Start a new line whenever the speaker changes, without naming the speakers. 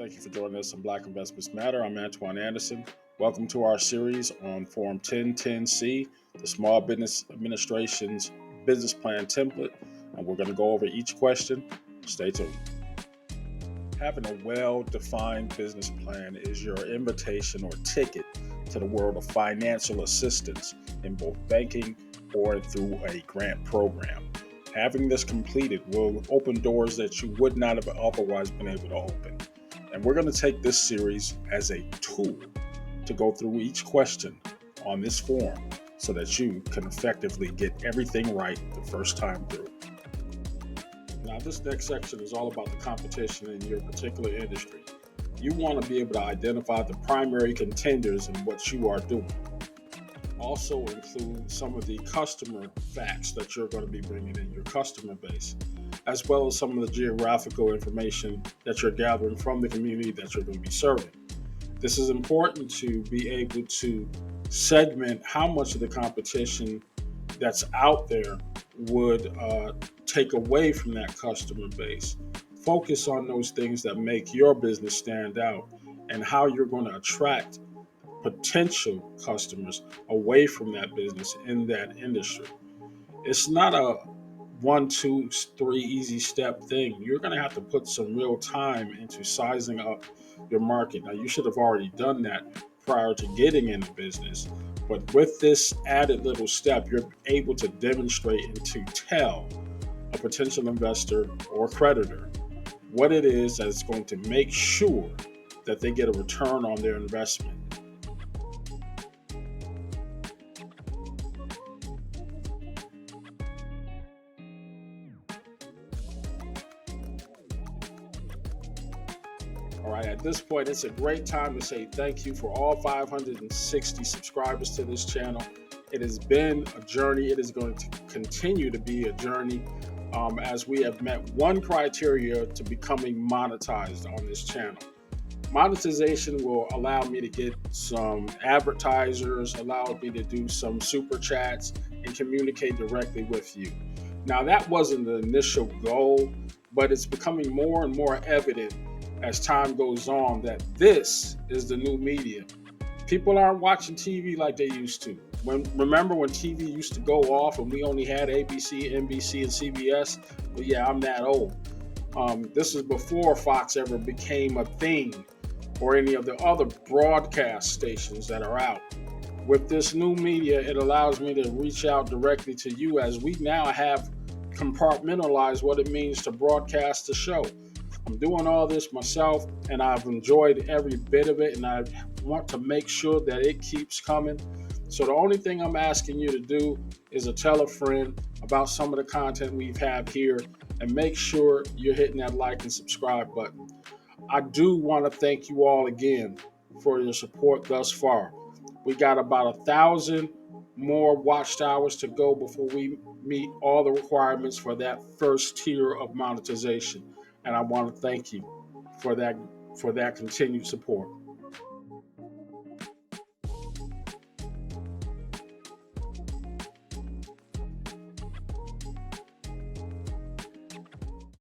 Thank you for joining us on Black Investments Matter. I'm Antoine Anderson. Welcome to our series on Form 1010C, the Small Business Administration's business plan template. And we're going to go over each question. Stay tuned. Having a well-defined business plan is your invitation or ticket to the world of financial assistance in both banking or through a grant program. Having this completed will open doors that you would not have otherwise been able to open. And we're going to take this series as a tool to go through each question on this form so that you can effectively get everything right the first time through. Now, this next section is all about the competition in your particular industry. You want to be able to identify the primary contenders in what you are doing. Also include some of the customer facts that you're going to be bringing in your customer base, as well as some of the geographical information that you're gathering from the community that you're going to be serving. This is important to be able to segment how much of the competition that's out there would take away from that customer base. Focus on those things that make your business stand out and how you're going to attract potential customers away from that business in that industry. It's not a 1, 2, 3 easy step thing. You're going to have to put some real time into sizing up your market. Now, you should have already done that prior to getting in the business, but with this added little step, you're able to demonstrate and to tell a potential investor or creditor what it is that's going to make sure that they get a return on their investment. All right, at this point, it's a great time to say thank you for all 560 subscribers to this channel. It has been a journey. It is going to continue to be a journey as we have met one criteria to becoming monetized on this channel. Monetization will allow me to get some advertisers, allow me to do some super chats, and communicate directly with you. Now, that wasn't the initial goal, but it's becoming more and more evident as time goes on that this is the new medium. People aren't watching TV like they used to. Remember when TV used to go off and we only had ABC, NBC, and CBS? Well, yeah, I'm that old. This is before Fox ever became a thing or any of the other broadcast stations that are out. With this new media, it allows me to reach out directly to you as we now have compartmentalized what it means to broadcast the show. I'm doing all this myself, and I've enjoyed every bit of it, and I want to make sure that it keeps coming. So the only thing I'm asking you to do is to tell a friend about some of the content we've had here, and make sure you're hitting that like and subscribe button. I do want to thank you all again for your support thus far. We got about 1,000 more watchtowers to go before we meet all the requirements for that first tier of monetization. And I want to thank you for that continued support.